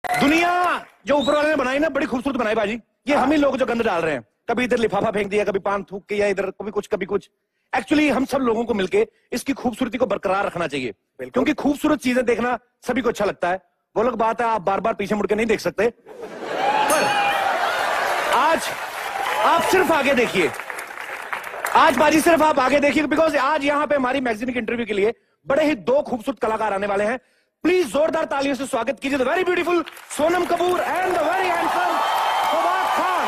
दुनिया जो ऊपर वाले ने बनाई ना, बड़ी खूबसूरत बनाई बाजी। ये हम ही लोग जो गंद डाल रहे हैं, कभी इधर लिफाफा फेंक दिया, कभी पान थूक के, या इधर कभी कुछ। एक्चुअली हम सब लोगों को मिलके इसकी खूबसूरती को बरकरार रखना चाहिए, क्योंकि खूबसूरत चीजें देखना सभी को अच्छा लगता है। वो लोग बात है, आप बार बार पीछे मुड़ के नहीं देख सकते, पर आज आप सिर्फ आगे देखिए। आज बाजी सिर्फ आप आगे देखिए, बिकॉज आज यहां पे हमारी मैगजीन के इंटरव्यू के लिए बड़े ही दो खूबसूरत कलाकार आने वाले हैं। प्लीज जोरदार तालियों से स्वागत कीजिए the very beautiful Sonam Kapoor and the very handsome Fawad Khan.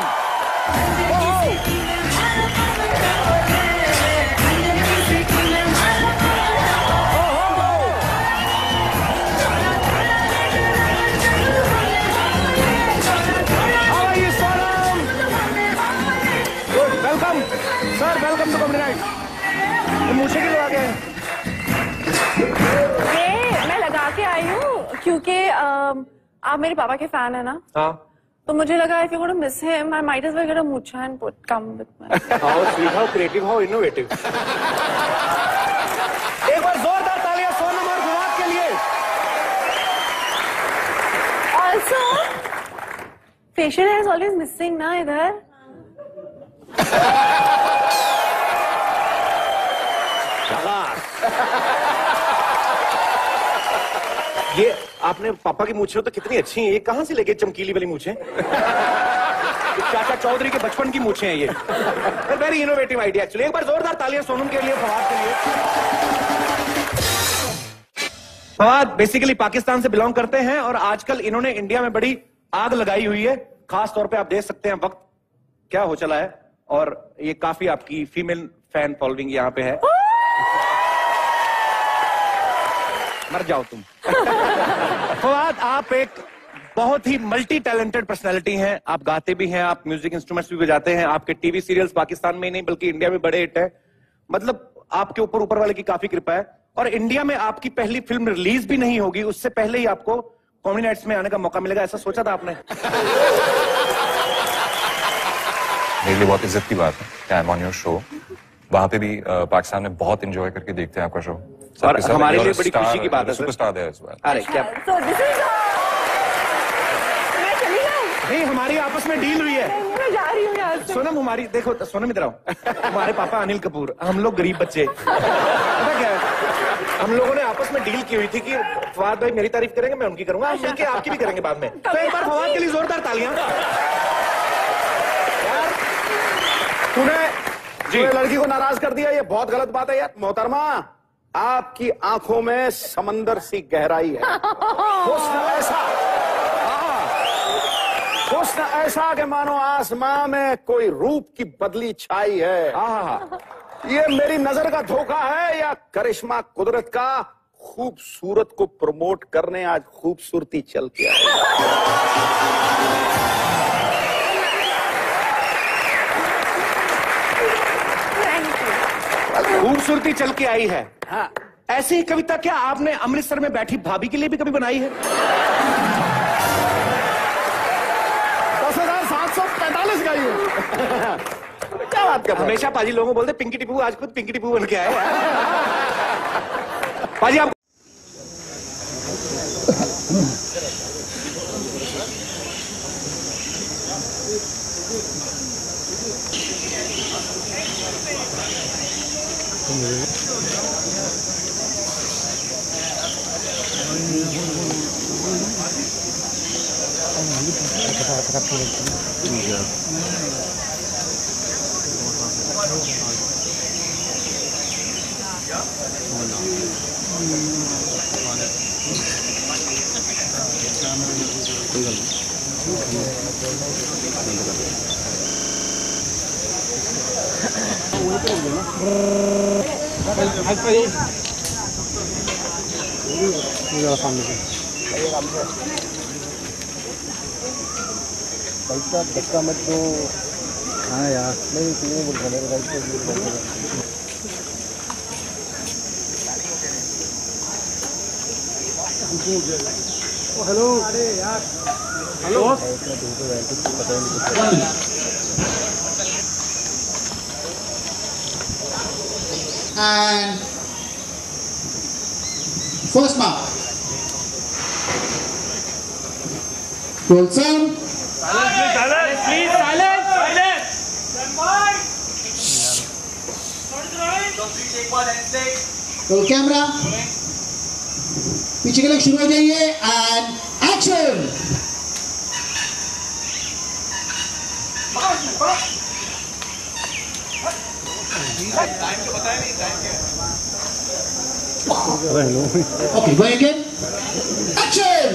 Welcome sir, welcome to comedy night. मुझे क्यों लगा के मैं लगा के आई हूँ क्योंकि आप मेरे पापा के फैन है ना। हाँ, तो मुझे लगा if you're going to miss him, I might as well get a mucha and come with me. How sweet, how creative, how innovative. एक बार जोरदार तालियां सोनम और फवाद के लिए। Also, facial hair is always missing ना इधर। ये आपने पापा की मूछें तो कितनी अच्छी हैं, ये कहां से लेके चमकीली वाली मूछें? चाचा चौधरी के बचपन की मूछें हैं ये। Very innovative idea actually. एक बार जोरदार तालियां सोनम के लिए, फवाद के लिए। फवाद बेसिकली पाकिस्तान से बिलोंग करते हैं और आजकल इन्होंने इंडिया में बड़ी आग लगाई हुई है। खास तौर पे आप देख सकते हैं वक्त क्या हो चला है, और ये काफी आपकी फीमेल फैन फॉलोइंग यहाँ पे है। मर जाओ तुम। फवाद, आप एक बहुत ही मल्टी टैलेंटेड पर्सनालिटी हैं। आप गाते भी हैं, आप म्यूजिक इंस्ट्रूमेंट्स भी बजाते हैं, आपके टीवी सीरियल्स पाकिस्तान में ही नहीं बल्कि इंडिया में बड़े हिट है। मतलब आपके ऊपर वाले की काफी कृपा है। और इंडिया में आपकी पहली फिल्म रिलीज भी नहीं होगी, उससे पहले ही आपको कॉमेडी नाइट्स में आने का मौका मिलेगा, ऐसा सोचा था आपने? मेरे लिए बहुत इज्जत की बात है कि I am on your show. वहां पे भी पाकिस्तान में बहुत एंजॉय करके देखते हैं आपका शो, और हमारे लिए बड़ी खुशी की बात है। सुपरस्टार है इस बार। अरे क्या नहीं, हमारी आपस में डील हुई है। मैं जा रही हूँ यहाँ से। सोनम हमारी, देखो सोनम इधर आओ। हमारे पापा अनिल कपूर, हम लोग गरीब बच्चे, पता क्या है, हम लोगों ने आपस में डील की हुई थी कि फवाद भाई मेरी तारीफ करेंगे, मैं उनकी करूंगा, हम मिलके आपकी भी करेंगे बाद में। तो एक बार फवाद के लिए जोरदार तालियां। यार तूने लड़की को नाराज कर दिया, ये बहुत गलत बात है यार। मोहतरमा, आपकी आंखों में समंदर सी गहराई है। हुस्न ऐसा कि मानो आसमां में कोई रूप की बदली छाई है। ये मेरी नजर का धोखा है या करिश्मा कुदरत का? खूबसूरत को प्रमोट करने आज खूबसूरती चल के आई। खूबसूरती चल के आई है। हाँ, ऐसी कविता क्या आपने अमृतसर में बैठी भाभी के लिए भी कभी बनाई है? 10,745 गाई हूँ। क्या बात कर? हमेशा पाजी लोगों को बोलते पिंकी टिप्पू, आज खुद पिंकी टिप्पू बन के आए। पाजी आप धक्का मत दो। हाँ यार, नहीं क्यों बोल रहा है? हेलो, अरे यार, hello. And first mark. roll sound. Roll camera. पीछे के लिए शुरू हो जाइए and action. Okay, going again. Action.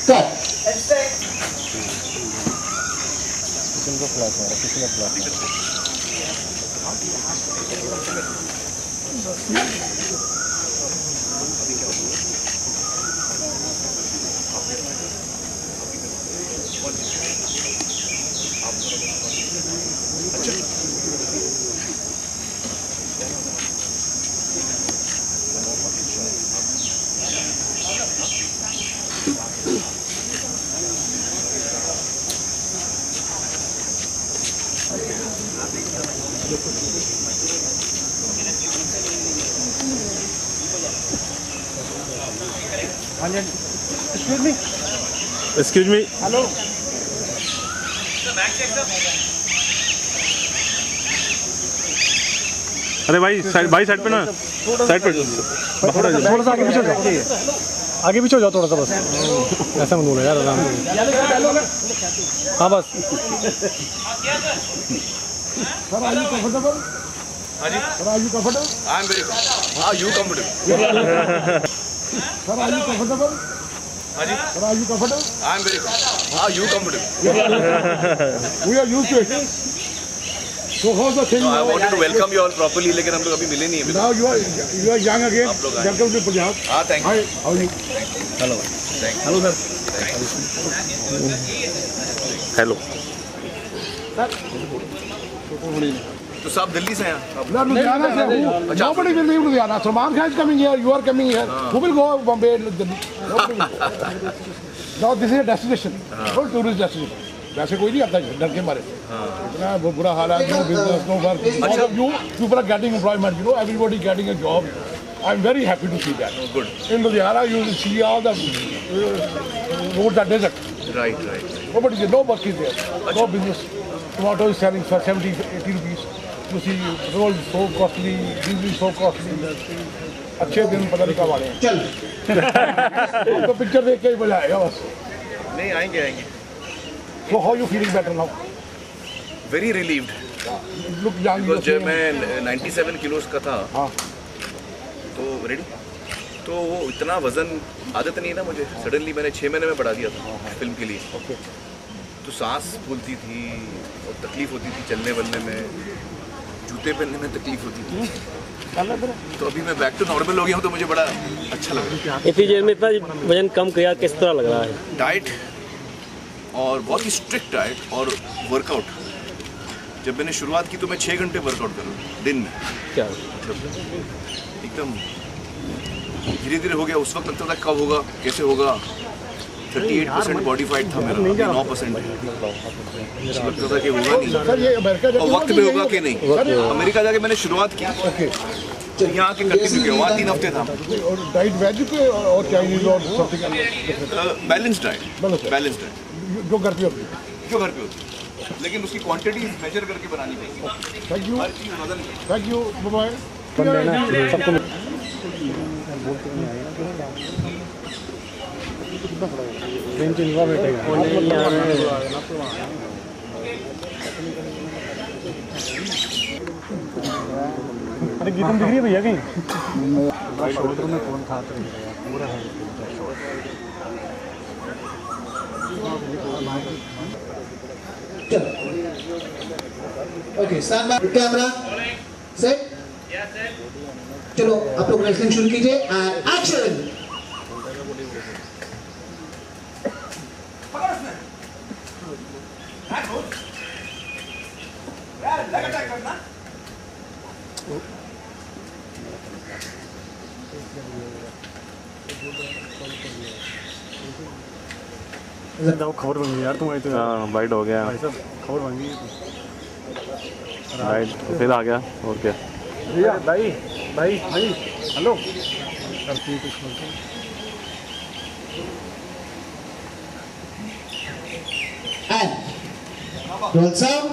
Cut. Excuse me. Hello अरे भाई साइड पे ना, साइड पे थोड़ा सा आगे पीछे हो जाओ, आगे पीछे हो जाओ थोड़ा सा, बस ऐसा मत बोलो यार, आराम से। हाँ बस। Sir, are you comfortable? Sir, are you comfortable? I am very comfortable. Are you comfortable? Sir, are you comfortable? Sir, are you comfortable? I am very comfortable. Are you comfortable? We are used to it. So how's the thing I now? wanted to welcome you all properly, लेकिन हम लोग अभी मिले नहीं हैं। Now you are young again. आप लोग आए। Welcome to Punjab. हाँ, thank you. Hi, how are you? Hello. Hello sir. Hello. तो सब दिल्ली से हैं? No, Ludhiana से हूँ. Nobody will leave Ludhiana. Salman Khan is coming here. You are coming here. Who will go Bombay? Nobody will. Now this is a destination. Full tourist destination. वैसे कोई नहीं आता डर के मारे. इतना बुरा हाल है. No business, no work. All of you people are getting employment. You know, everybody getting a job. I'm very happy to see that. Good. In Ludhiana, you will see all the roads are desert. Right. Nobody there. No work is there. No business. Tomato is selling for 70, 80 rupees. You see, petrol is so costly, diesel is so costly. अच्छे दिन पता नहीं कब आ रहे हैं. चल. तो picture देख के ही मजा आएगा बस. नहीं आएंगे. So how you feeling better now? Very relieved. Look young. Because जब मैं 97 किलोस का था, हाँ. तो रेडी, तो वो इतना वजन आदत नहीं है ना मुझे. सडनली मैंने 6 महीने में बढ़ा दिया था फिल्म के लिए. तो सांस फूलती थी और तकलीफ होती थी चलने वलने में, जूते पहनने में तकलीफ होती थी. तो अभी मैं बैक टू नॉर्मल हो गया हूँ, तो मुझे बड़ा अच्छा लग रहा है. इतनी देर में इतना वजन कम किया, किस तरह लग रहा है? डाइट और बहुत ही स्ट्रिक्ट डाइट और वर्कआउट. जब मैंने शुरुआत की तो मैं 6 घंटे वर्कआउट कर रहा हूँ दिन में. क्या मतलब एकदम धीरे धीरे हो गया. उस वक्त लगता था कब होगा, कैसे होगा. 38% बॉडी फाइट था मेरा, अभी 9% लगता था कि होगा नहीं. सर ये अमेरिका और वक्त पे होगा कि नहीं. अमेरिका जाके मैंने शुरुआत की, तो यहाँ आके कंटिन्यू किया. वहाँ 3 हफ्ते था. और डाइट वेज पे और चाइनीज और समथिंग बैलेंस डाइट जो घर पे होती जो घर पे होती है, लेकिन उसकी क्वांटिटी मेजर करके बनानी पड़ेगी. थैंक यू हर चीज़ बदल गई. Thank you bye. सबको अरे गीतम दिख रही है भैया कहीं? शोल्डर में कौन था पूरा है. Okay, stand by. Camera. Set. चलो आप लोग रेसलिंग शुरू कीजिए and action. वो खबर बन गई यार, तुम आई तो हाँ बाइट हो गया भाई साहब, खबर बन गई। बाइट फिर आ गया और क्या। भैया भाई भाई भाई hello. And roll sound.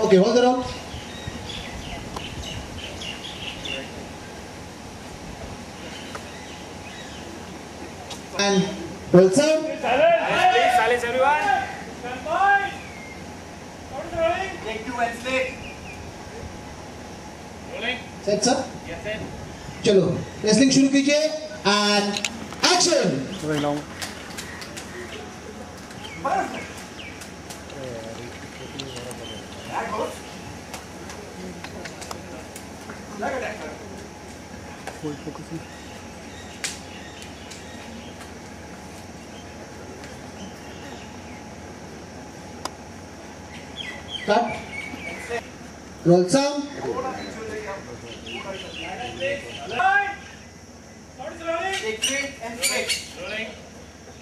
Okay, hold the rope. And roll sound. Silence everyone. Set sir. चलो रेसलिंग शुरू कीजिए and action. Cut. Roll sound.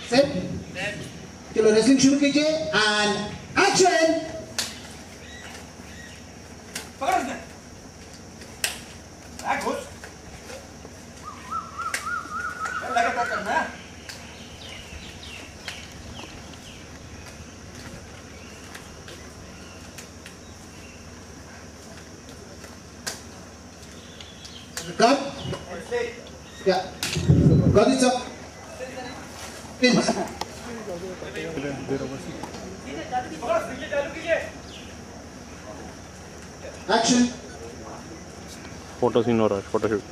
Set. चलो रेसलिंग शुरू कीजिए and action. Cut. Yeah. Got it, sir. Pins. Action. Photo scene हो रहा है, photo shoot.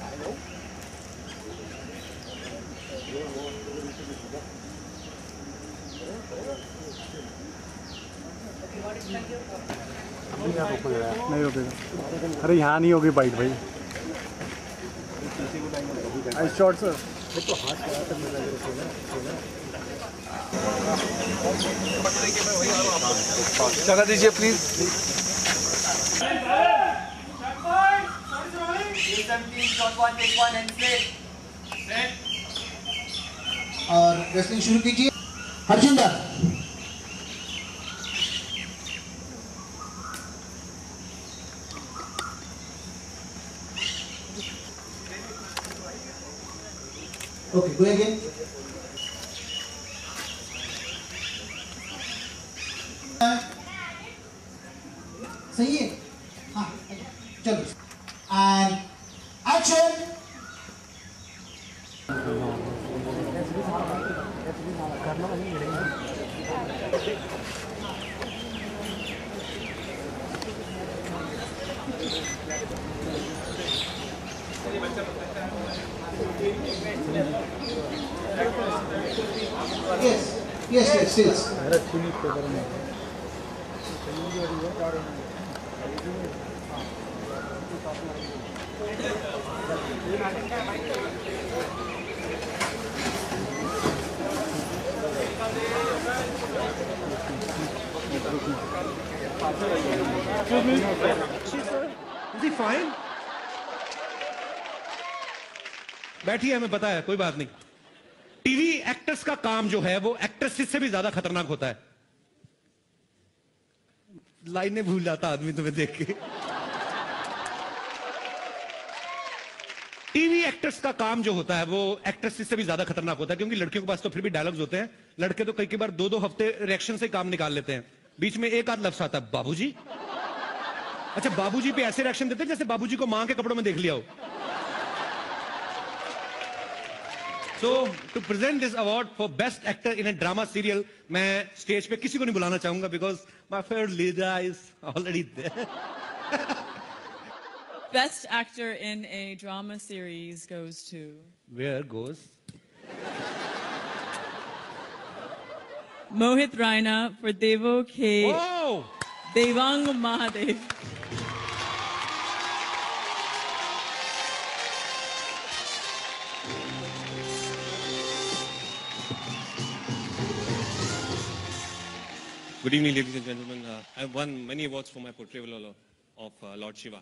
नहीं रुकेगा। अरे यहाँ नहीं होगी बाइट भाई। आई शॉट सर। जगह दीजिए प्लीज। और रेसलिंग शुरू कीजिए हरजिंदर। Okay go again. सही है। हाँ चलो and action. Yes, yes. Fine बैठिए, हमें पता है, कोई बात नहीं। टीवी एक्टर्स का काम जो है वो एक्ट्रेसेस से भी ज्यादा खतरनाक होता है। लाइनें भूल जाता आदमी तुम्हें देख के। टीवी एक्टर्स का काम जो होता है वो एक्ट्रेसेस से भी ज्यादा खतरनाक होता है, क्योंकि लड़कियों के पास तो फिर भी डायलॉग्स होते हैं। लड़के तो कई बार 2-2 हफ्ते रिएक्शन से काम निकाल लेते हैं। बीच में एक आध लफ्ज आता है बाबूजी। अच्छा, बाबूजी पे ऐसे रिएक्शन देते हैं जैसे बाबूजी को मां के कपड़ों में देख लिया हो। So, to present this award for best actor in a drama serial, मैं स्टेज पे किसी को नहीं बुलाना चाहूंगा because my favorite leader is already there. Best actor in a drama series goes to... Where goes? Mohit Raina for Devo K. Oh! Devang Mahadev. Good evening, ladies and gentlemen. I've won many awards for my portrayal of Lord Shiva.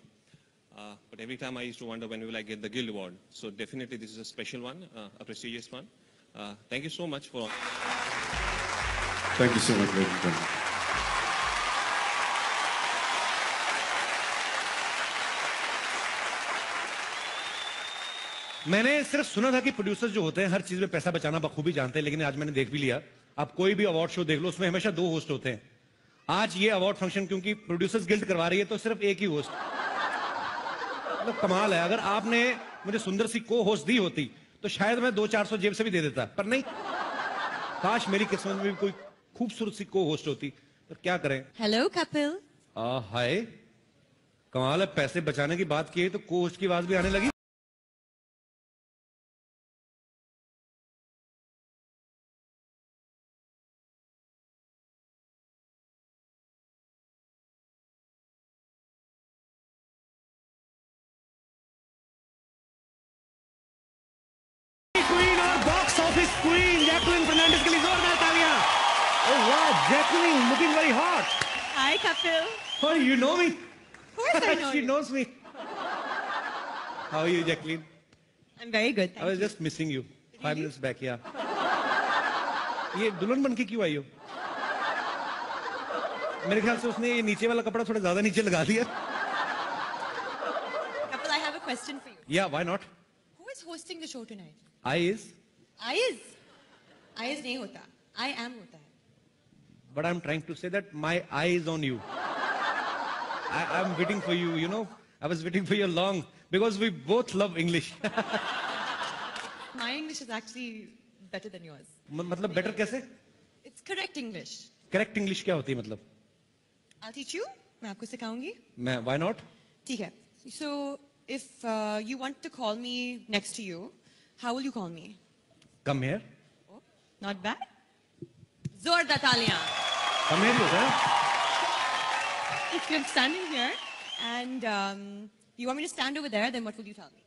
But every time I used to wonder when will I get the Guild Award. So definitely this is a special one, a prestigious one. Thank you so much for. Thank you so much, ladies and gentlemen. मैंने सिर्फ सुना था कि producers जो होते हैं हर चीज में पैसा बचाना बखूबी जानते हैं, लेकिन आज मैंने देख भी लिया। आप कोई भी अवार्ड शो देख लो, उसमें हमेशा 2 होस्ट होते हैं। आज ये अवार्ड फंक्शन क्योंकि प्रोड्यूसर्स गिल्ड करवा रही है तो सिर्फ एक ही होस्ट। मतलब कमाल है। अगर आपने मुझे सुंदर सी को होस्ट दी होती तो शायद मैं 200-400 जेब से भी दे देता, पर नहीं। काश मेरी किस्मत में भी कोई खूबसूरत सी को होस्ट होती। तो क्या करें। Hello, couple. हाय, कमाल है। पैसे बचाने की बात की है तो को होस्ट की आवाज भी आने लगी। Queen Jacqueline Fernandez के लिए जोरदार तालियां। Oh wow, Jacqueline looking very hot. Hi, couple. Oh, you know me? Of course I know She you. knows me. How are you, Jacqueline? I'm very good. I was just missing you 5 minutes back. Yeah. ये दुल्हन बन के क्यों आई हो? मेरे ख्याल से उसने ये नीचे वाला कपड़ा थोड़ा ज्यादा नीचे लगा दिया। Couple, I have a question for you. Yeah, why not? Who is hosting the show tonight? I is. I is नहीं होता. I am होता है. But I'm trying to say that my eye is on you. I'm waiting for you, you know. I was waiting for you long because we both love English. My English is actually better than yours. मतलब better कैसे? It's correct English. Correct English क्या होती है मतलब? I'll teach you. मैं आपको सिखाऊंगी. मैं why not? ठीक है. So if you want to call me next to you, how will you call me? Come here. Oh, not bad. जोरदार तालियां. Come here होता है? If you're standing here and you want me to stand over there, then what will you tell me?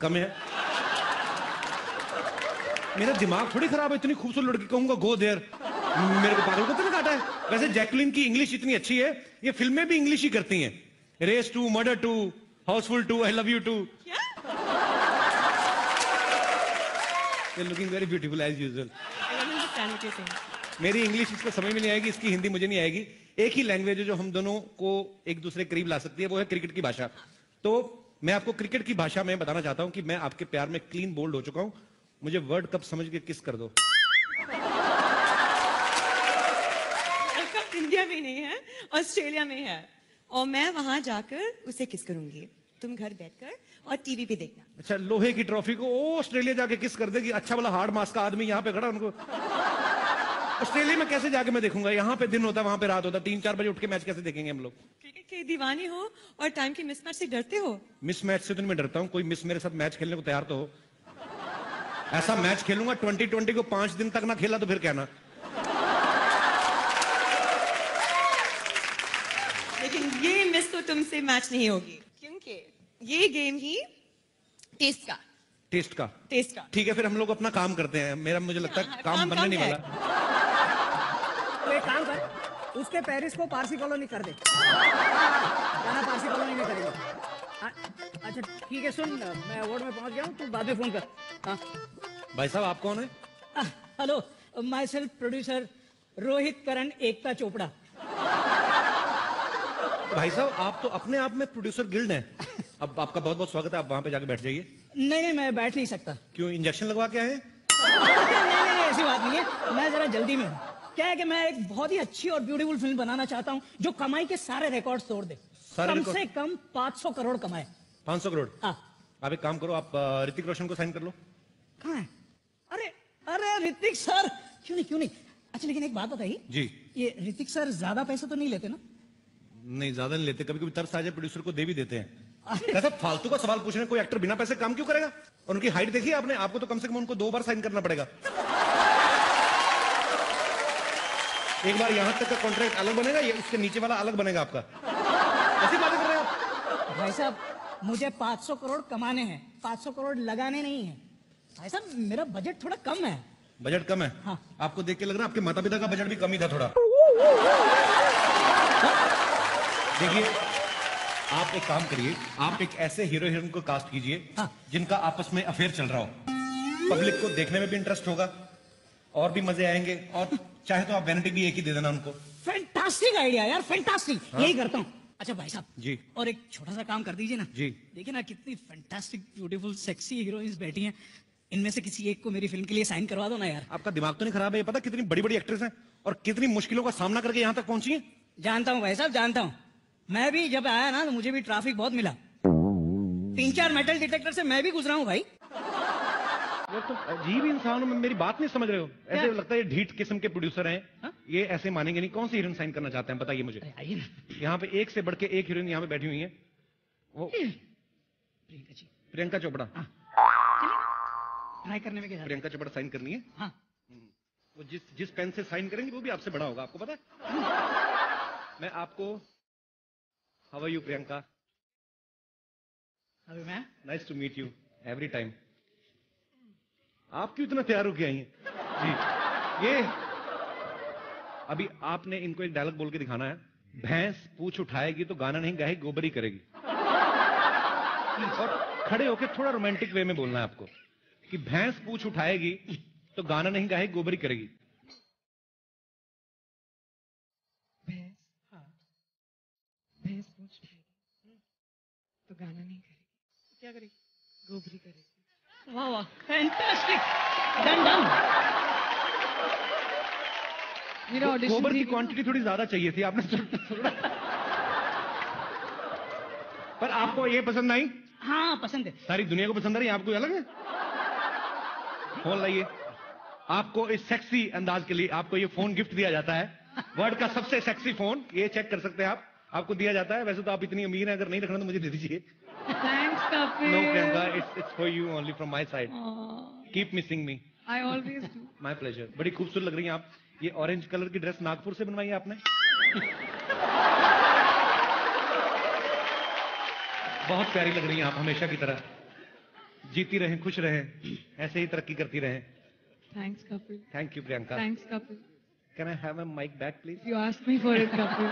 Come here. मेरा दिमाग थोड़ी खराब है, इतनी खूबसूरत लड़की कहूंगा गो देयर। मेरे को पागल को तो नहीं काटा है। वैसे जैकलिन की इंग्लिश इतनी अच्छी है, ये फिल्में भी इंग्लिश ही करती हैं। Race 2, Murder 2, Housefull 2, I love you 2। You're looking very beautiful as usual. I don't understand what you're saying. मेरी इंग्लिश इसको समझ में नहीं आएगी, इसकी हिंदी मुझे नहीं आएगी। एक ही लैंग्वेज है जो हम दोनों को एक दूसरे के करीब ला सकती है, वो है क्रिकेट की भाषा। तो मैं आपको क्रिकेट की भाषा में बताना चाहता हूं कि मैं आपके प्यार में क्लीन बोल्ड हो चुका हूं। मुझे वर्ल्ड कप समझ के किस कर दो। वर्ल्ड कप इंडिया में नहीं है, ऑस्ट्रेलिया में है, और मैं वहां जाकर उसे किस करूंगी। तुम घर बैठकर और टीवी पे देखना। अच्छा, लोहे की ट्रॉफी को ऑस्ट्रेलिया जाके किस कर देगी? अच्छा वाला हार्ड मास का आदमी यहाँ पे खड़ा, उनको ऑस्ट्रेलिया में कैसे जाके मैं देखूंगा? यहाँ पे दिन होता, वहां पे रात होता। 3-4 बजे उठ के मैच कैसे देखेंगे हम लोग? क्रिकेट के दीवाने हो और टाइम के मिसमैच से डरते हो? मिसमैच से तो मैं डरता हूँ। कोई मिस मेरे साथ मैच खेलने को तैयार तो हो। ऐसा मैच खेलूंगा 2020 को 5 दिन तक ना खेला तो फिर कहना। लेकिन ये मिस तो तुमसे मैच नहीं होगी, क्योंकि ये गेम ही टेस्ट का। टेस्ट का? टेस्ट का। ठीक है, फिर हम लोग अपना काम करते हैं। मेरा मुझे लगता है काम बनने नहीं वाला। तो एक काम कर, उसके पेरिस को पारसी कॉलोनी कर दे। जाना पारसी कॉलोनी में करेंगे। अच्छा ठीक है, सुन, मैं अवार्ड में पहुंच गया हूँ, तू बाद में फोन कर। हाँ भाई साहब, आप कौन है? Hello, myself producer Rohit Karan Ekta Chopra. भाई साहब, आप तो अपने आप में प्रोड्यूसर गिल्ड हैं। अब आपका बहुत बहुत स्वागत है, आप वहां पे जाके बैठ जाइए। नहीं, मैं बैठ नहीं सकता। क्यों, इंजेक्शन लगवा के आए? नहीं, ऐसी बात नहीं है। मैं जरा जल्दी में हूँ। क्या है कि मैं एक बहुत ही अच्छी और ब्यूटीफुल फिल्म बनाना चाहता हूँ जो कमाई के सारे रिकॉर्ड तोड़ दे। कम से कम 500 करोड़ कमाए। 500 करोड़? हाँ। आप एक काम करो, आप ऋतिक रोशन को साइन कर लो। कहाँ है? अरे ऋतिक सर, क्यों नहीं। अच्छा लेकिन एक बात बताइए जी, ये ऋतिक सर ज्यादा पैसे तो नहीं लेते ना? नहीं, ज्यादा नहीं लेते। कभी कभी तरस आ जाए प्रोड्यूसर को दे भी देते हैं। ऐसा फालतू का सवाल पूछ रहे हैं। कोई एक्टर बिना पैसे काम क्यों करेगा? और उनकी हाइट देखिए आपने, आपको तो कम से कम उनको 2 बार साइन करना पड़ेगा। एक बार यहां तक का कॉन्ट्रैक्ट अलग बनेगा, ये उसके नीचे वाला अलग बनेगा आपका। ऐसी बातें कर रहे हैं आप? भाई साहब, मुझे 500 करोड़ कमाने हैं, 500 करोड़ लगाने नहीं है। भाई साहब, मेरा बजट थोड़ा कम है। बजट कम है? हाँ। आपको देख के लग रहा है आपके माता पिता का बजट भी कम ही था थोड़ा। देखिए, आप एक काम करिए, आप एक ऐसे हीरो हीरोइन को कास्ट कीजिए जिनका आपस में अफेयर चल रहा हो। पब्लिक को देखने में भी इंटरेस्ट होगा और भी मजे आएंगे, और चाहे तो आप वैनिटी भी एक ही दे देना उनको। फैंटास्टिक आइडिया यार, फैंटास्टिक। यही करता हूँ। अच्छा भाई साहब जी, और एक छोटा सा काम कर दीजिए ना जी। देखिए ना कितनी फैंटास्टिक ब्यूटीफुल सेक्सी हीरोइंस बैठी हैं, इनमें से किसी एक को मेरी फिल्म के लिए साइन करवा दो ना यार। आपका दिमाग तो नहीं खराब है? ये पता कितनी बड़ी बड़ी एक्ट्रेस हैं और कितनी मुश्किलों का सामना करके यहाँ तक पहुंची हैं। जानता हूँ भाई साहब, जानता हूँ। मैं भी जब आया ना तो मुझे भी ट्रैफिक बहुत मिला, 3-4 मेटल डिटेक्टर से मैं भी गुजरा हूँ भाई। ये तो अजीब इंसान हो, मेरी बात नहीं समझ रहे हो। ऐसे लगता है ये ढीठ किस्म के प्रोड्यूसर हैं। ये ऐसे मानेंगे नहीं। कौन सी हीरोइन साइन करना चाहते हैं बताइए मुझे। आइए ना, यहाँ पे एक से बढ़ के एक हीरोइन यहाँ पे बैठी हुई है। वो प्रियंका जी, प्रियंका चोपड़ा। ट्राई करने में क्या प्रियंका चोपड़ा साइन करनी है। हाँ। वो जिस पेन से साइन करेंगे वो भी आपसे बड़ा होगा, आपको पता है। मैं आपको हाउ आर यू प्रियंका? अभी मैं nice to meet you every time. आप क्यों इतना तैयार होके आई हैं? जी, ये अभी आपने इनको एक डायलॉग बोल के दिखाना है। भैंस पूछ उठाएगी तो गाना नहीं गाएगी, गोबरी करेगी। और खड़े होके थोड़ा रोमांटिक वे में बोलना है आपको कि भैंस पूछ उठाएगी तो गाना नहीं गाएगी, गोबरी करेगी। भैंस पूछ तो गाना नहीं करेगी, क्या करेगी? गोबरी करेगी। वाह वाह, फैंटास्टिक, डन डन। मेरा ऑडिशन गोबर की क्वांटिटी थोड़ी ज्यादा चाहिए थी, आपने पर आपको ये पसंद आई? हाँ पसंद है। सारी दुनिया को पसंद आ रही है, आपको अलग है। फोन लाइए। आपको इस सेक्सी अंदाज के लिए आपको ये फोन गिफ्ट दिया जाता है। वर्ल्ड का सबसे सेक्सी फोन, ये चेक कर सकते हैं आप, आपको दिया जाता है। वैसे तो आप इतनी अमीर हैं, अगर नहीं रखना तो मुझे दे दीजिए। Thanks, Kapil. No, Priyanka, it's for you only from my side. Keep missing me. I always do. My pleasure. बड़ी खूबसूरत लग रही हैं आप। ये ऑरेंज कलर की ड्रेस नागपुर से बनवाई है आपने? बहुत प्यारी लग रही हैं आप, हमेशा की तरह। जीती रहें, खुश रहें, ऐसे ही तरक्की करती रहें। Thanks, Kapil. Thank you, Priyanka. Thanks, Kapil. Can I have a mic back, please? You asked me for it, Kapil.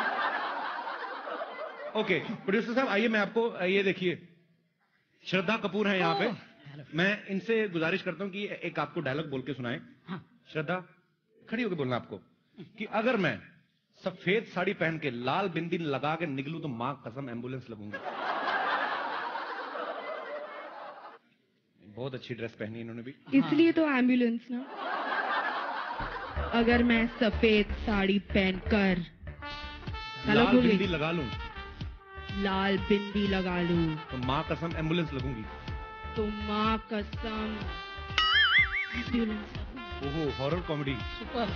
Okay, producer साहब आइए, मैं आपको ये देखिए, श्रद्धा कपूर है यहाँ पे। मैं इनसे गुजारिश करता हूँ कि एक आपको डायलॉग बोल के सुनाएं। हाँ। श्रद्धा, खड़ी होकर बोलना आपको कि अगर मैं सफेद साड़ी पहन के लाल बिंदी लगा के निकलूं तो मां कसम एम्बुलेंस लगूंगी। बहुत अच्छी ड्रेस पहनी इन्होंने भी। इसलिए तो एम्बुलेंस ना। अगर मैं सफेद साड़ी पहनकर लाल बिंदी लगा लूं, लाल बिंदी लगा लूं तो मां कसम एम्बुलेंस लगूंगी। तो माँ कसम एम्बुलेंस। ओहो, horror comedy. Super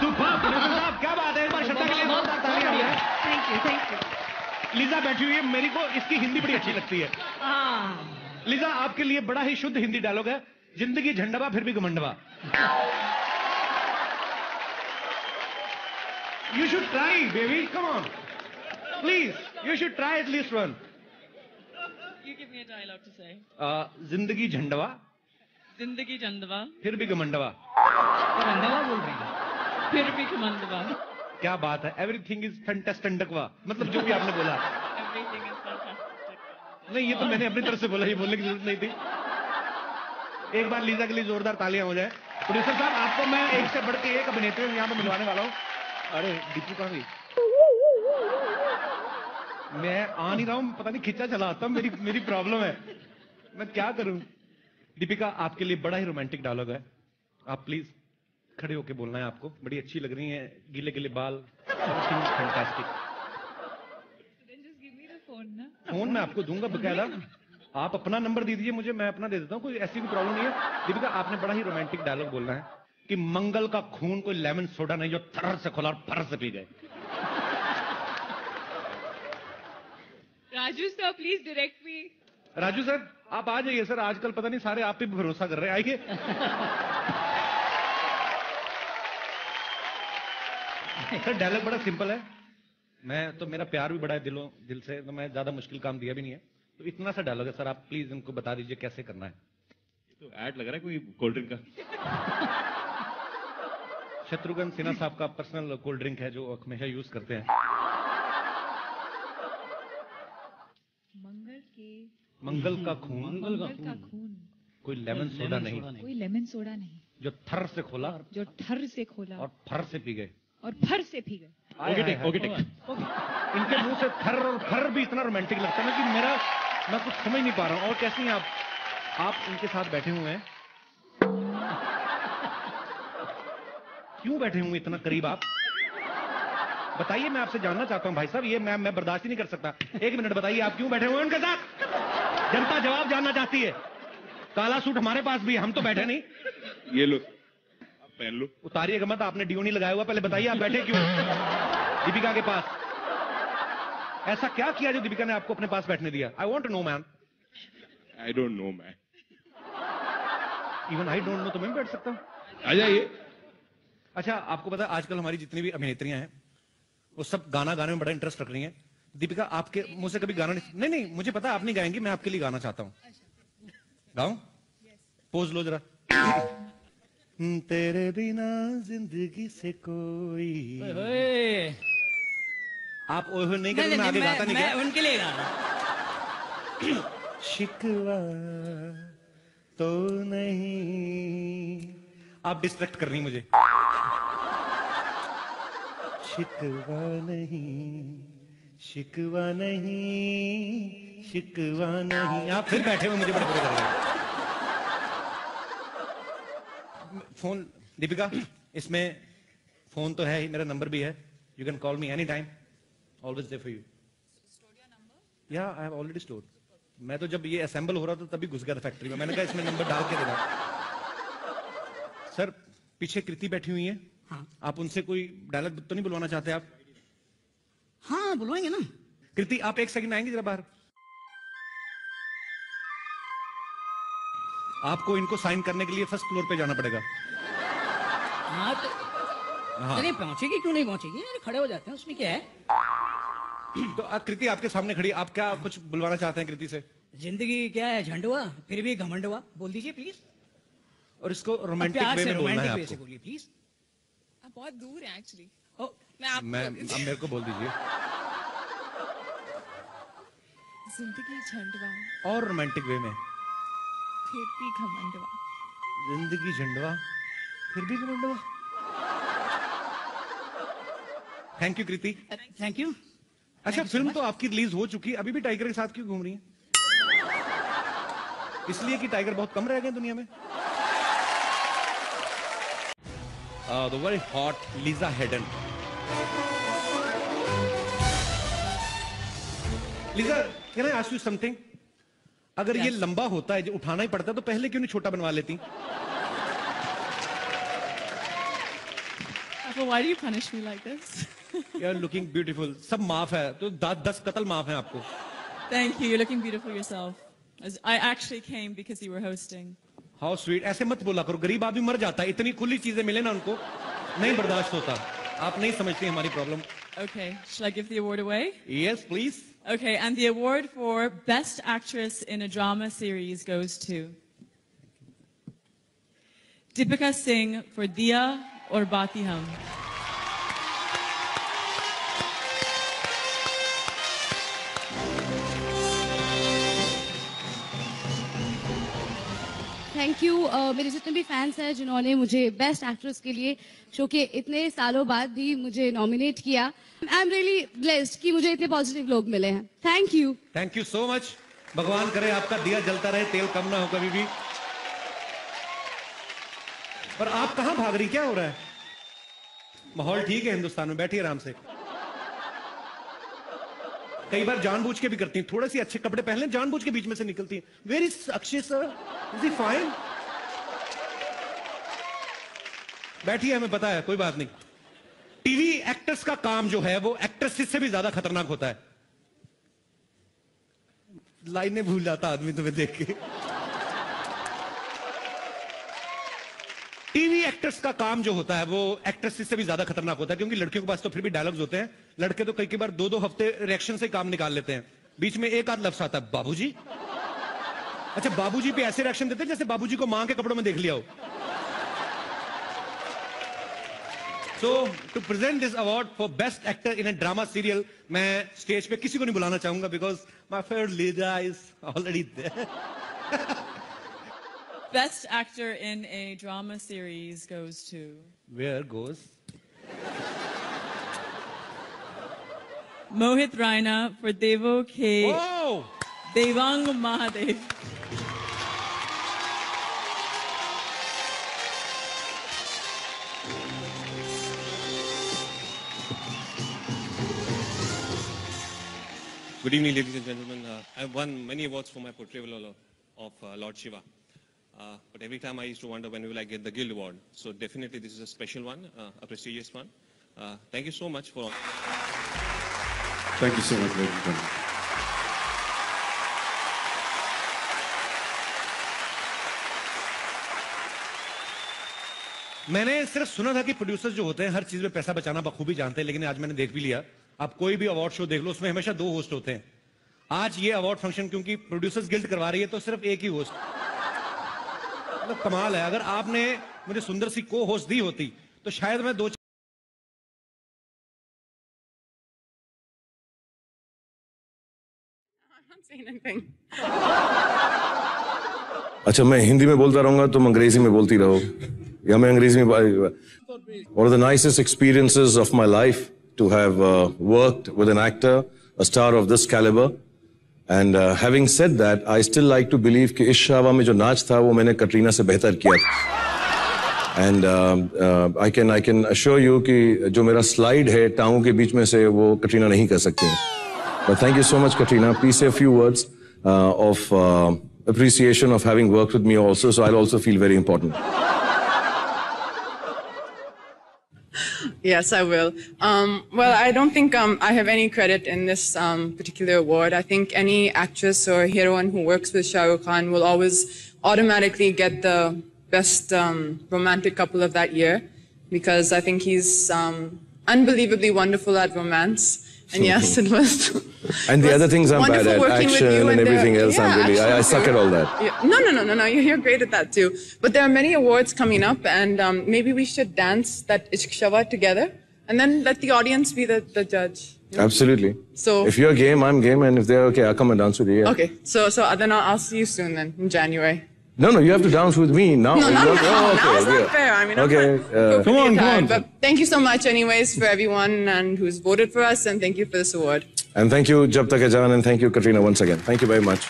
super producer साहब, क्या बात है। एक बार श्रद्धा के लिए जोरदार तालियां हो जाए। Thank you, thank you. Lisa बैठी हुई है, मेरी को इसकी हिंदी बड़ी अच्छी लगती है। लीजा, आपके लिए बड़ा ही शुद्ध हिंदी डायलॉग है। जिंदगी झंडवा फिर भी घमंडवा। You should try, baby. Come on. Please, you should try at least one. You give me a dialogue to say. जिंदगी झंडवा जिंदगी झंडवा फिर भी घमंडवा। घमंडवा बोल रही है। फिर भी घमंडवा। क्या बात है। एवरीथिंग इज फैंटास्टिकवा, मतलब जो भी आपने बोला। Everything is fantastic. नहीं, ये तो मैंने अपनी तरफ से बोला, ये बोलने की जरूरत नहीं थी। एक बार लीजा के लिए जोरदार तालियां हो जाए। प्रोड्यूसर साहब, आपको मैं एक से बढ़ के एक अभिनेत्री यहाँ पे मिलवाने वाला हूँ। अरे दीपू कहाँ गई? मैं आ नहीं रहा हूँ, पता नहीं खिंचा चला आता हूँ, मेरी प्रॉब्लम है, मैं क्या करूँ। दीपिका, आपके लिए बड़ा ही रोमांटिक डायलॉग है। आप प्लीज खड़े होके बोलना है आपको। बड़ी अच्छी लग रही है, गीले गीले बाल, fantastic. Then just give me the phone ना। फोन मैं आपको दूंगा बकायदा। आप अपना नंबर दे दीजिए मुझे, मैं अपना दे देता हूँ, कोई ऐसी भी प्रॉब्लम नहीं है। दीपिका, आपने बड़ा ही रोमांटिक डायलॉग बोलना है कि मंगल का खून कोई लेमन सोडा नहीं जो थर्र से खोला और फर्र से पी गए। Raju sir, please direct me. Raju sir, आप आ जाइए सर। आजकल पता नहीं सारे आप पे भी भरोसा कर रहे हैं, आइए। सर, डायलॉग बड़ा सिंपल है। मैं तो, मेरा प्यार भी बड़ा है दिल से, तो मैं ज्यादा मुश्किल काम दिया भी नहीं है। तो इतना सा डायलॉग है सर, आप प्लीज इनको बता दीजिए कैसे करना है। तो ऐड लग रहा है कोई कोल्ड ड्रिंक का। शत्रुघ्न सिन्हा साहब का पर्सनल कोल्ड ड्रिंक है जो हमेशा यूज करते हैं। मंगल का खून, मंगल का खून, कोई लेमन सोडा नहीं, कोई लेमन सोडा नहीं, जो थर से खोला जो ठर से खोला और फर से पी गए। और फर से पी गए। इनके मुंह से थर और फर भी इतना रोमांटिक लगता है कि मैं कुछ समझ नहीं पा रहा हूँ। और कैसी हैं आप इनके साथ बैठे हुए हैं, क्यों बैठे हुए इतना करीब आप? बताइए, मैं आपसे जानना चाहता हूं भाई साहब, ये मैं बर्दाश्त ही नहीं कर सकता। एक मिनट बताइए, आप क्यों बैठे हुए हैं उनके साथ? जनता जवाब जानना चाहती है। काला सूट हमारे पास भी है, हम तो बैठे नहीं। ये लो, आप पहन लो। उतारिएगा मत, आपने डियो नहीं लगाया हुआ। पहले बताइए आप बैठे क्यों दीपिका के पास? ऐसा क्या किया जो दीपिका ने आपको अपने पास बैठने दिया? I want to know man. I don't know man. Even I don't know तो मैं भी बैठ सकता हूँ। आ जाइए। अच्छा, आपको पता है आजकल हमारी जितनी भी अभिनेत्रियां हैं वो सब गाना गाने में बड़ा इंटरेस्ट रख रही हैं। दीपिका, आपके मुंह से कभी गाना नहीं, मुझे पता आप नहीं गाएंगी, मैं आपके लिए गाना चाहता हूं। गाऊं? पोज लो जरा। तेरे बिना जिंदगी से कोई। आप ओह नहीं करेंगे, मैं आगे गाता नहीं। मैं उनके लिए गा रहा शिकवा तो नहीं, आप डिस्ट्रैक्ट कर रही मुझे। शिकवा नहीं, शिकवा नहीं, शिकवा नहीं। आप फिर बैठे हुए मुझे बड़े बुरे कर रहे हैं। फोन दीपिका, इसमें फोन तो है ही, मेरा नंबर भी है। You can call me any time, always there for you. या आई हैव ऑलरेडी स्टोर्ड। मैं तो जब ये असेंबल हो रहा था तभी घुस गया था फैक्ट्री में। मैंने कहा इसमें नंबर डाल के देना। सर, पीछे कृति बैठी हुई है। हाँ। आप उनसे कोई डायलॉग तो नहीं बुलवाना चाहते आप? हाँ, बुलवाएंगे ना। कृति, आप एक सेकंड आएंगे जरा बाहर? आपको इनको साइन करने के लिए फर्स्ट फ्लोर पे जाना पड़ेगा। हाँ तो चलिए, पहुंचेगी क्यों नहीं पहुंचेगी, अरे खड़े हो जाते हैं, उसमें क्या है। तो कृति आपके सामने खड़ी, आप क्या कुछ बुलवाना चाहते हैं कृति से? जिंदगी क्या है, झंडुआ फिर भी घमंडुआ। बोल दीजिए प्लीज। और इसको रोमांटिक वे में बोलना है आपको। बोलिए प्लीज। आप बहुत दूर हैं एक्चुअली। मैं अब मेरे को बोल दीजिए। जिंदगी झंडवा और रोमांटिक वे में। फिर भी घमंडवा। जिंदगी झंडवा फिर भी घमंडवा। Thank you Kriti. Thank you. अच्छा, फिल्म तो आपकी रिलीज हो चुकी है, अभी भी टाइगर के साथ क्यों घूम रही हैं? इसलिए कि टाइगर बहुत कम रह गए दुनिया में। The very hot Lisa Hedden. Lisa, can I ask you something? अगर ये लंबा होता है, जो उठाना ही पड़ता है, तो पहले क्यों नहीं छोटा बनवा लेती? Why do you punish me like this? You are looking beautiful. सब माफ है, तो 10 कत्ल माफ है आपको। Thank you. You're looking beautiful yourself. I actually came because you were hosting. How sweet. ऐसे मत बोला करो, गरीब आदमी मर जाता है। इतनी खुली चीजें मिले ना उनको, नहीं बर्दाश्त होता। आप नहीं समझती हमारी problem. Okay. Shall I give the award away? Yes, please. Okay, and the award for Best Actress in a Drama Series goes to Deepika Singh for Diya or Bati Hum. Thank you. मेरे जितने भी fans हैं जिन्होंने मुझे best actress के लिए show के इतने सालों बाद भी मुझे नॉमिनेट किया, आई एम रियली ब्लेस्ड कि मुझे इतने पॉजिटिव लोग मिले हैं। Thank you. Thank you so much. भगवान करे आपका दिया जलता रहे, तेल कम ना हो कभी भी। और आप कहां भाग रही, क्या हो रहा है? माहौल ठीक है हिंदुस्तान में, बैठिए आराम से। कई बार जानबूझ के भी करती हैं, थोड़े से अच्छे कपड़े पहन लें, जानबूझ के बीच में से निकलती हैं। Where is Akshay sir, is he fine? बैठिए, हमें पता है, कोई बात नहीं। टीवी एक्टर्स का काम जो है वो एक्ट्रेसेस से भी ज्यादा खतरनाक होता है। लाइनें भूल जाता आदमी तुम्हें देख के। टीवी एक्टर्स का काम जो होता है वो एक्ट्रेसेस से भी ज्यादा खतरनाक होता है, क्योंकि लड़कियों के पास तो फिर भी डायलॉग्स होते हैं। लड़के तो कई बार 2-2 हफ्ते रिएक्शन से काम निकाल लेते हैं, बीच में एक आध लफ्ज आता है, बाबूजी। अच्छा, बाबूजी पे ऐसे रिएक्शन देते हैं जैसे बाबूजी को मां के कपड़ों में देख लिया हो। So to present this award for best actor in a drama serial, मैं स्टेज पे किसी को नहीं बुलाना चाहूंगा because my favorite leader is already there. Best actor in a drama series goes to... Where goes? Mohit Raina for Devo K. Oh! Devang Mahadev. Good evening, ladies and gentlemen. I have won many awards for my portrayal of Lord Shiva. But every time I used to wonder when will I get the Guild Award. So definitely this is a special one, a prestigious one. Thank you so much for... Thank you so much, ladies and gentlemen. मैंने सिर्फ सुना था कि producers जो होते हैं हर चीज में पैसा बचाना बखूबी जानते हैं, लेकिन आज मैंने देख भी लिया। आप कोई भी अवार्ड शो देख लो, उसमें हमेशा 2 होस्ट होते हैं। आज ये अवार्ड फंक्शन क्योंकि प्रोड्यूसर्स गिल्ड करवा रही है तो सिर्फ एक ही होस्ट, मतलब कमाल है। अगर आपने मुझे सुंदर सी को होस्ट दी होती तो शायद मैं 2 अच्छा, मैं हिंदी में बोलता रहूंगा तुम अंग्रेजी में बोलती रहो, या मैं अंग्रेजी में। One of the nicest experiences of my life to have worked with an actor, a star of this caliber. And having said that, I still like to believe कि इस शावा में जो नाच था वो मैंने कटरीना से बेहतर किया था। And I can assure you कि जो मेरा slide है टांगों के बीच में से वो कटरीना नहीं कर सकती। But thank you so much, Katrina. Please say a few words of appreciation of having worked with me also, so I'll also feel very important. Yes, I will. Well, I don't think I have any credit in this particular award. I think any actress or heroine who works with Shah Rukh Khan will always automatically get the best romantic couple of that year, because I think he's unbelievably wonderful at romance. And yes, it was. And the other things I'm bad at, action and everything else. Yeah, I'm really, I suck at all that. Yeah. No. You're great at that too. But there are many awards coming up, and maybe we should dance that Ishq Shava together, and then let the audience be the judge. You know? Absolutely. So if you're game, I'm game, and if they're okay, I'll come and dance with you. Yeah. Okay. So then I'll see you soon then in January. No, you have to dance with me now. No, not now. Okay, Now is not fair. I mean, okay. Come on. But thank you so much anyways for everyone and who's voted for us, and thank you for this award. And thank you, Jab Tak Hai Jaan, and thank you, Katrina, once again. Thank you very much.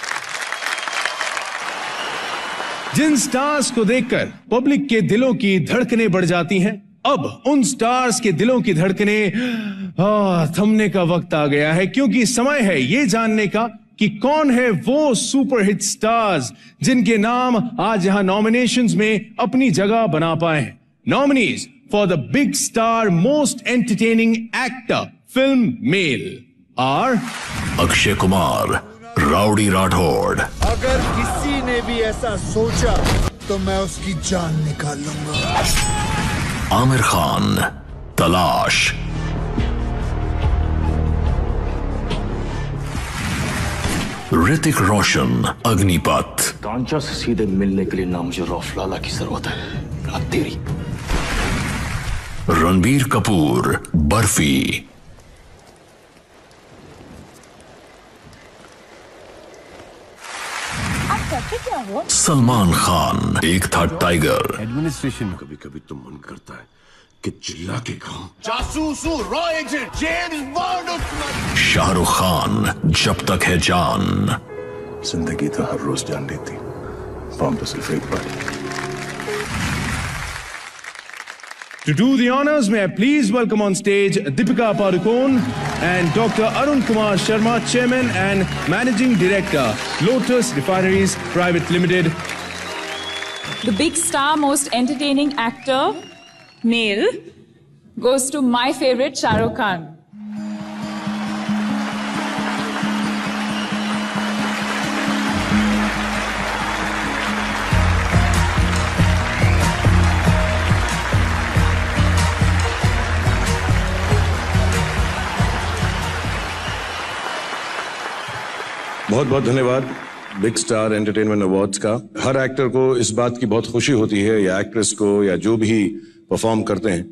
जिन stars को देखकर public के दिलों की धड़कनें बढ़ जाती हैं, अब उन स्टार्स के दिलों की धड़कनें थमने का वक्त आ गया है, क्योंकि समय है ये जानने का कि कौन है वो सुपरहिट स्टार्स जिनके नाम आज यहां नॉमिनेशंस में अपनी जगह बना पाए हैं। Nominees for the big star most entertaining actor film male are Akshay Kumar, Rowdy Rathore. अगर किसी ने भी ऐसा सोचा तो मैं उसकी जान निकाल लूंगा। आमिर खान, तलाश। ऋतिक रोशन, अग्निपथ। कांचा से सीधे मिलने के लिए ना मुझे रौफलाला की जरूरत है, ना तेरी। रणबीर कपूर, बर्फी। आप करते क्या हो? सलमान खान, एक था टाइगर। एडमिनिस्ट्रेशन में कभी कभी तो मन करता है कि चिल्ला के कहूं, जासूस हूं, raw agent, James bond. Shahrukh Khan, जब तक है जान। जिंदगी तो हर रोज जान लेती, फॉर्म तो सिर्फ एक बार। To do the honors, may I please welcome on stage Deepika Padukone and Dr. Arun Kumar Sharma, Chairman and Managing Director, Lotus Refineries Private Limited. The big star, most entertaining actor, male, goes to my favorite, Shah Rukh Khan. बहुत बहुत धन्यवाद big star entertainment awards का। हर actor को इस बात की बहुत खुशी होती है, या एक्ट्रेस को, या जो भी परफॉर्म करते हैं,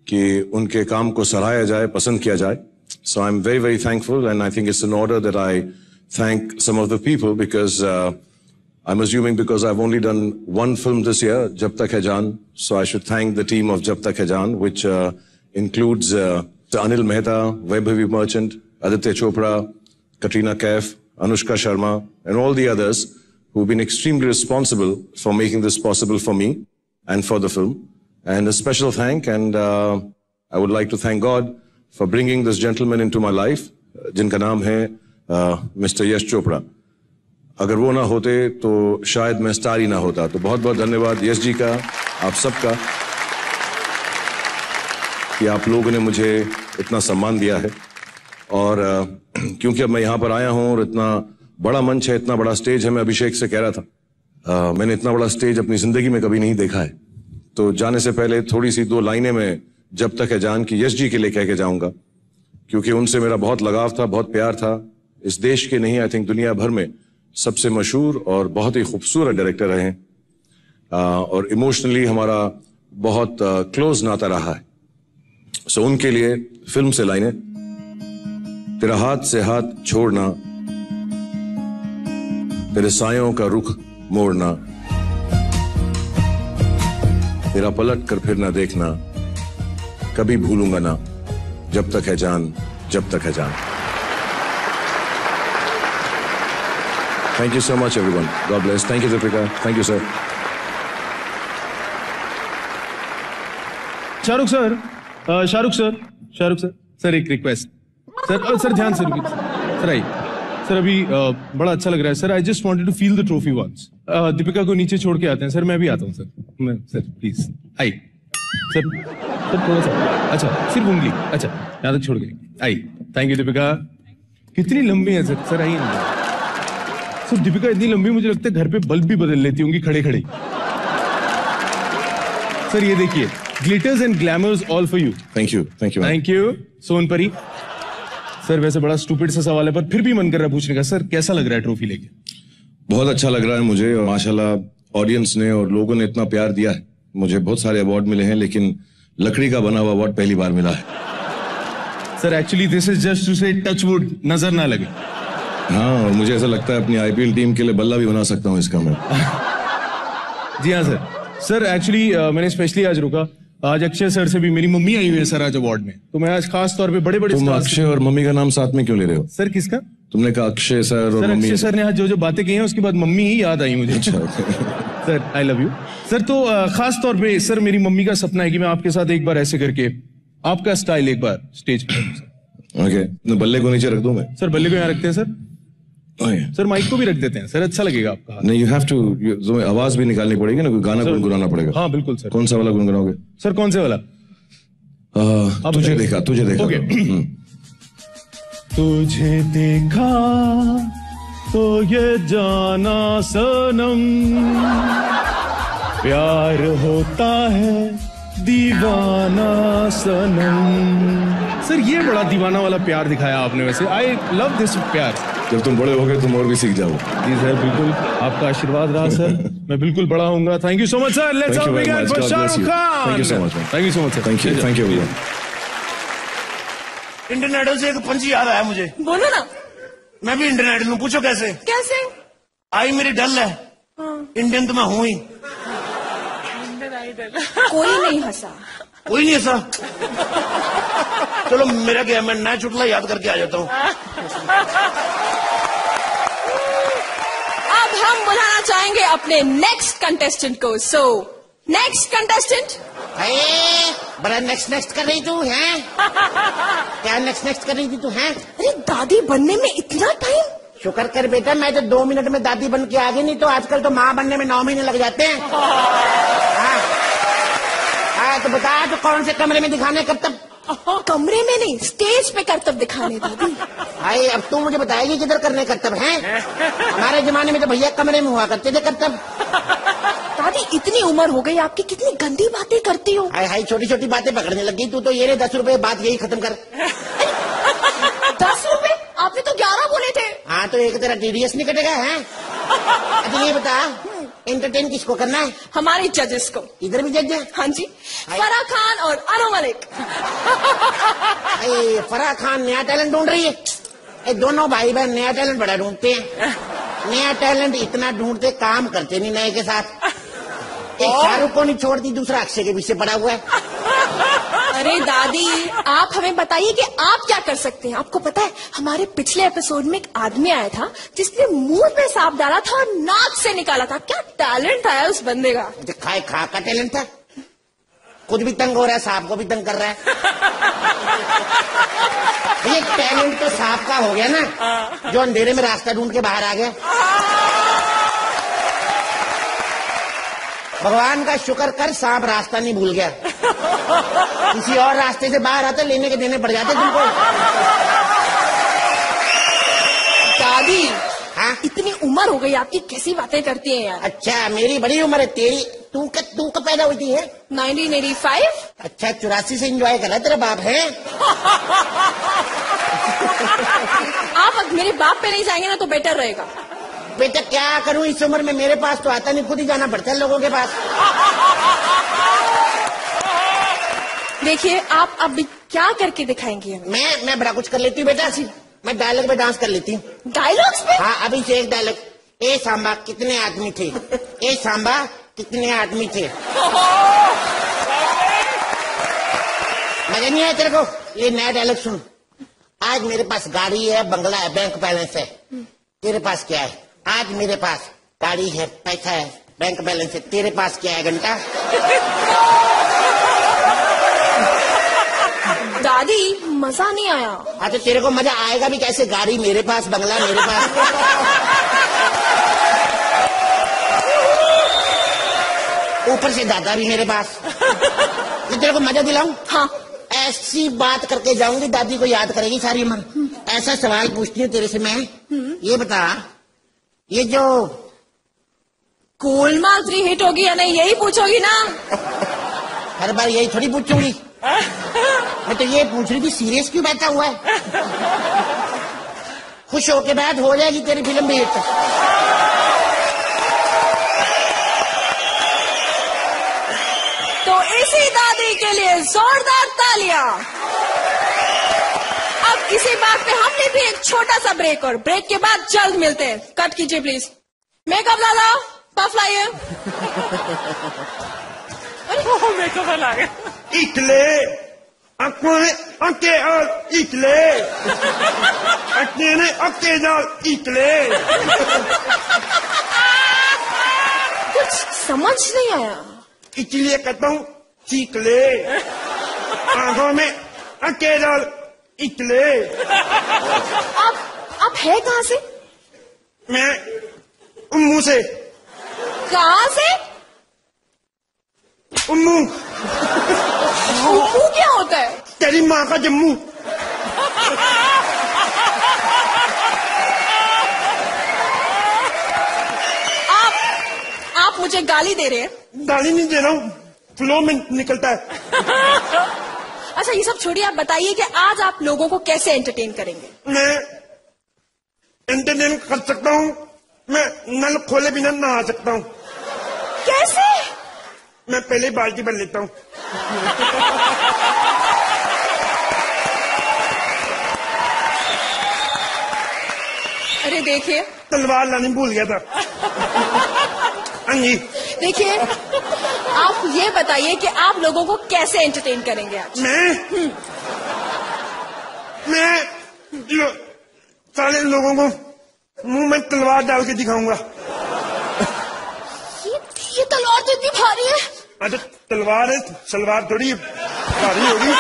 कि उनके काम को सराहाया जाए, पसंद किया जाए. So I'm very, very thankful, and I think it's an order that I thank some of the people because I'm assuming because I've only done one film this year, Jab Tak Hai Jaan. So I should thank the team of Jab Tak Hai Jaan, which includes Anil Mehta, Vaibhavi Merchant, Aditya Chopra, Katrina Kaif, Anushka Sharma, and all the others who've been extremely responsible for making this possible for me and for the film. And a special thank, and I would like to thank God for bringing this gentleman into my life, जिनका नाम है Mr. Yash Chopra. अगर वो ना होते तो शायद मैं स्टार ही ना होता. तो बहुत बहुत धन्यवाद यश जी का, आप सबका, कि आप लोगों ने मुझे इतना सम्मान दिया है. और क्योंकि अब मैं यहाँ पर आया हूँ और इतना बड़ा मंच है, इतना बड़ा स्टेज है, मैं अभिषेक से कह रहा था, मैंने इतना बड़ा स्टेज अपनी जिंदगी में कभी नहीं देखा है. तो जाने से पहले थोड़ी सी 2 लाइनें मैं जब तक है जान की यश जी के लिए कह के जाऊंगा, क्योंकि उनसे मेरा बहुत लगाव था, बहुत प्यार था. इस देश के नहीं, आई थिंक दुनिया भर में सबसे मशहूर और बहुत ही खूबसूरत डायरेक्टर रहे हैं, और इमोशनली हमारा बहुत क्लोज नाता रहा है. सो उनके लिए फिल्म से लाइनें. तेरा हाथ से हाथ छोड़ना, तेरे सायों का रुख मोड़ना, तेरा पलट कर फिर ना देखना, कभी भूलूंगा ना, जब तक है जान, जब तक है जान. Thank you so much, everyone. God bless. Thank you, Deepika. Thank you, sir. Shahrukh sir, sir एक रिक्वेस्ट. सर ध्यान से रुकिए. सर आइए. सर अभी बड़ा अच्छा लग रहा है. Sir I just wanted to feel the trophy once. Deepika को नीचे छोड़ के आते हैं. सर मैं भी आता हूँ सर. सर प्लीज आइए. सर थोड़ा सा. अच्छा सिर्फ उंगली. अच्छा यहाँ तक छोड़ के आइए. Thank you Deepika. कितनी लंबी है सर. सर आइए. सर दीपिका इतनी लंबी, मुझे लगता है घर पे बल्ब भी बदल लेती होंगी खड़े खड़े. सर ये देखिए, glitters and glamours all for you. Thank you. Thank you. Thank you. Sonpari sir, वैसे बड़ा स्टूपिड सा सवाल है पर फिर भी मन कर रहा है पूछने का. सर कैसा लग रहा है ट्रॉफी लेके? बहुत अच्छा लग रहा है मुझे, और माशाल्लाह ऑडियंस ने और लोगों ने इतना प्यार दिया है. मुझे बहुत सारे अवार्ड मिले हैं, लेकिन लकड़ी का बना हुआ अवार्ड पहली बार मिला है. Sir actually this is just to say touch wood, नजर ना लगे. हाँ, और मुझे ऐसा लगता है अपनी आईपीएल टीम के लिए बल्ला भी बना सकता हूँ इसका मैं. जी हाँ सर. सर एक्चुअली मैंने स्पेशली आज रुका. आज अक्षय सर से भी मेरी मम्मी आई हुई है सर आज अवार्ड में, तो मैं आज खास तौर पे बड़े बड़े. तुम अक्षय और मम्मी का नाम साथ में क्यों ले रहे हो? सर किसका? तुमने कहा अक्षय सर और मम्मी. अक्षय सर ने आज जो जो बातें कही हैं उसके बाद मम्मी ही याद आई मुझे. अच्छा. Sir I love you. Sir तो खास तौर पे सर मेरी मम्मी का सपना है कि मैं आपके साथ एक बार ऐसे करके आपका स्टाइल एक बार स्टेज पे. ओके, बल्ले को नीचे रख दूं मैं? सर बल्ले को यहाँ रखते हैं सर. सर माइक को भी रख देते हैं सर, अच्छा लगेगा आपका. नहीं, यू हैव टू, आवाज भी निकालनी पड़ेगी ना, कोई गाना गुनगुनाना पड़ेगा. हाँ बिल्कुल सर. कौन सा वाला गुनगुनाओगे सर? कौन से वाला? तुझे देखा. ओके. तुझे देखा तो ये जाना सनम, प्यार होता है दीवाना सनम. सर ये बड़ा दीवाना वाला प्यार दिखाया आपने. वैसे आई लव दिस प्यार. जब तुम बड़े हो गए तुम और भी सीख जाओ. जी सर बिल्कुल, आपका आशीर्वाद रहा सर. मैं बिल्कुल बड़ा होऊंगा. Thank you so much sir. Let's all begin for Shahrukh Khan. Thank you so much. Thank you so much sir. Thank you. Thank you. Indian Idol से एक पंची याद आया मुझे. बोलो ना. मैं भी इंडियन आइडल हूँ. पूछो कैसे? कैसे? आई मेरी डल है. इंडियन तो मैं हूँ ही. Indian idol. कोई नहीं हंसा. कोई नहीं हंसा. चलो मेरा क्या, मैं नया चुटला याद करके आ जाता हूँ. अब हम बुलाना चाहेंगे अपने नेक्स्ट कंटेस्टेंट को. So next contestant. बड़ा नेक्स्ट कर रही तू है? क्या नेक्स्ट कर रही थी तू है? अरे दादी बनने में इतना टाइम? शुक्र कर बेटा, मैं तो 2 मिनट में दादी बन के आ गई, नहीं तो आजकल तो माँ बनने में 9 महीने लग जाते हैं. हाँ तो बता, तो कौन से कमरे में दिखाने कब तक? कमरे में नहीं, स्टेज पे करतब दिखाने दादी. भाई अब तू मुझे बताएगी किधर करने करतब है? हमारे जमाने में तो भैया कमरे में हुआ करते थे करतब. दादी इतनी उम्र हो गई आपकी, कितनी गंदी बातें करती हो. हाय छोटी छोटी बातें पकड़ने लग गई तू तो. ये 10 रुपए बात यही खत्म कर. 10 रुपए? आपने तो 11 बोले थे. हाँ तो एक तेरा TDS नहीं कटेगा है? अच्छा ये बता, एंटरटेन किसको करना है? हमारे जजेस को। इधर भी जज है? हाँ जी, फराह खान और अनु मलिक। फराह खान नया टैलेंट ढूंढ रही है। ये दोनों भाई बहन नया टैलेंट बड़ा ढूंढते हैं। नया टैलेंट इतना ढूंढते, काम करते नहीं नए के साथ। एक शाहरुख को नहीं छोड़ती, दूसरा अक्षय के पीछे पड़ा हुआ है। अरे दादी, आप हमें बताइए कि आप क्या कर सकते हैं। आपको पता है हमारे पिछले एपिसोड में एक आदमी आया था जिसने मुंह में सांप डाला था और नाक से निकाला था। क्या टैलेंट था उस बंदे का। खाए खा का टैलेंट था। खुद भी तंग हो रहा है, सांप को भी तंग कर रहा है। ये टैलेंट तो सांप का हो गया ना, जो अंधेरे में रास्ता ढूंढ के बाहर आ गया। भगवान का शुक्र कर, सांप रास्ता नहीं भूल गया। किसी और रास्ते से बाहर आते, लेने के देने पड़ जाते तुमको। दादी, हाँ? इतनी उम्र हो गई आपकी, कैसी बातें करती हैं यार। अच्छा, मेरी बड़ी उम्र है। तेरी तू कब पैदा हुई थी है? 1985। अच्छा, 84 से एंजॉय कर रहा तेरा बाप है। आप मेरे बाप पे नहीं जाएंगे ना तो बेटर रहेगा। बेटा क्या करूं इस उम्र में, मेरे पास तो आता नहीं, खुद ही जाना पड़ता है लोगों के पास। देखिए, आप अब क्या करके दिखाएंगे? मैं बड़ा कुछ कर लेती हूँ बेटा जी। मैं डायलॉग में डांस कर लेती हूँ। डायलॉग्स में? हाँ, अभी से एक डायलॉग। ए सांबा कितने आदमी थे? ए सांबा कितने आदमी थे? मजा नहीं आया तेरे को? ये नया डायलॉग सुन। आज मेरे पास गाड़ी है, बंगला है, बैंक बैलेंस है। तेरे पास क्या है? आज मेरे पास गाड़ी है, पैसा है, बैंक बैलेंस है। तेरे पास क्या है? घंटा। दादी, मजा नहीं आया। हाँ तो तेरे को मजा आएगा भी कैसे? गाड़ी मेरे पास, बंगला मेरे पास। ऊपर से दादा भी मेरे पास। मैं तेरे को मजा दिलाऊं? हाँ। ऐसी बात करके जाऊंगी, दादी को याद करेगी सारी उम्र। ऐसा सवाल पूछती हूँ तेरे से मैं, ये बता, ये जो गोलमाल 3 हिट होगी या नहीं, यही पूछोगी ना? हर बार यही थोड़ी पूछूंगी। मैं तो ये पूछ रही थी, सीरियस क्यों बैठा हुआ है? खुश होके बैठ, हो जाएगी तेरी फिल्म भी हिट। तो इसी दादी के लिए जोरदार तालियां। अब इसी बात पे हमने भी एक छोटा सा ब्रेक, और ब्रेक के बाद जल्द मिलते हैं। कट कीजिए प्लीज। मेकअप ला लो, पफ लाइए। मेकअप ला गया। इटले अक्ने अके और इटले अक्ने अके जाल इटले। कुछ समझ नहीं आया। इसलिए कहता हूँ चीकले, आंखों में अके जाल इटले। आप है कहाँ से? मैं उम्मू से। कहाँ से? उम्मू। उम्मू क्या होता है? तेरी माँ का जम्मू। आप मुझे गाली दे रहे हैं? गाली नहीं दे रहा हूँ, फ्लो में निकलता है। अच्छा, ये सब छोड़िए, आप बताइए कि आज आप लोगों को कैसे एंटरटेन करेंगे? मैं एंटरटेन कर सकता हूँ, मैं नल खोले बिना नहा सकता हूँ। कैसे? मैं पहले बाल्टी भर लेता हूँ। अरे देखिए, तलवार लानी भूल गया था। हाँ जी। देखिए, आप ये बताइए कि आप लोगों को कैसे एंटरटेन करेंगे आज? मैं सारे लोगों को मुंह में तलवार डाल के दिखाऊंगा। ये तलवार तो इतनी भारी है। अच्छा, तलवार है, सलवार थोड़ी भारी होगी।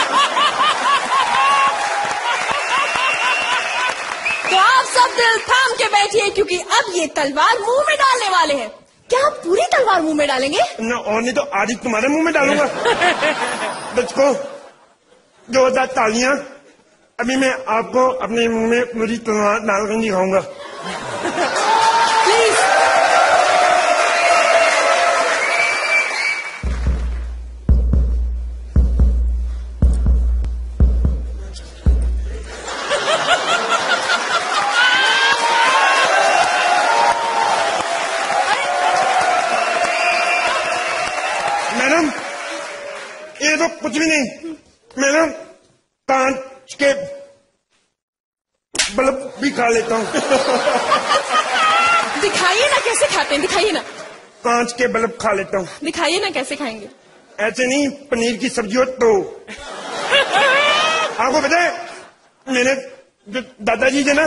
तो आप सब दिल थाम के बैठिए, क्योंकि अब ये तलवार मुंह में डालने वाले हैं। क्या आप पूरी तलवार मुंह में डालेंगे? न, और नहीं तो आधी तुम्हारे मुंह में डालूंगा। बच्चों, जोरदार तालियां। अभी मैं आपको अपने मुंह में मेरी तलवार डाल कर दिखाऊंगा। प्लीज। ये तो कुछ भी नहीं, मैं ना कांच के बल्ब भी खा लेता हूँ। दिखाइए ना कैसे खाते हैं, दिखाइए ना। कांच के बल्ब खा लेता हूँ। दिखाइए ना कैसे खाएंगे। ऐसे नहीं, पनीर की सब्जी हो तो। आपको पता है मेरे जो दादाजी थे ना,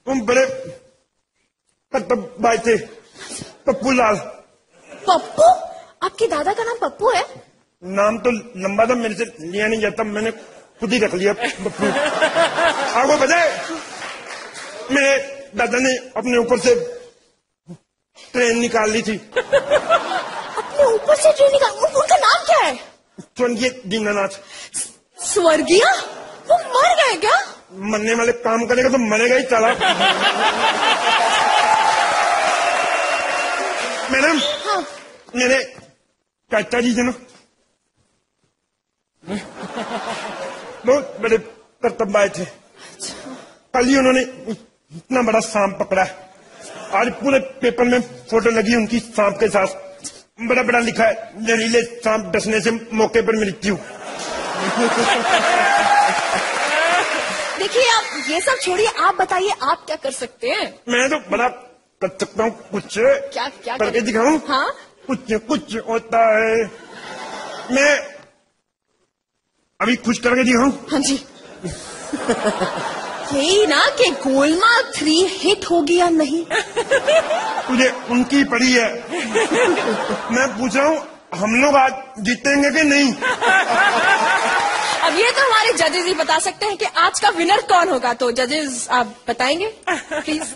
वो बड़े भाई थे, पप्पू लाल। पप्पू? आपके दादा का नाम पप्पू है? नाम तो लंबा था, मेरे से लिया नहीं जाता, मैंने खुद ही रख लिया पप्पू। आपको पता है मेरे दादा ने अपने ऊपर से ट्रेन निकाल ली थी। अपने ऊपर से ट्रेन निकाल? उनका नाम क्या है? स्वर्गीय दीनानाथ। स्वर्गीय? वो मर गए क्या? मरने वाले काम करेगा तो मरेगा ही चला। मैडम, हाँ। मेरे चाचा जी थे ना, बहुत बड़े कर्तव्य थे। कल ही उन्होंने इतना बड़ा सांप पकड़ा है। आज पूरे पेपर में फोटो लगी उनकी सांप के साथ, बड़ा बड़ा लिखा है, जहरीले सांप डसने से मौके पर मृत्यु। देखिए आप ये सब छोड़िए, आप बताइए आप क्या कर सकते हैं? मैं तो बड़ा कर सकता हूँ, कुछ क्या क्या करके दिखाऊं? हाँ, कुछ कुछ होता है। मैं अभी कुछ करके दिखाऊं? हाँ जी। यही ना कि गोलमाल 3 हिट होगी या नहीं? तुझे उनकी पड़ी है। मैं पूछ रहा हूँ हम लोग आज जीतेंगे कि नहीं? अब ये तो हमारे जजेस ही बता सकते हैं कि आज का विनर कौन होगा, तो जजेस आप बताएंगे प्लीज।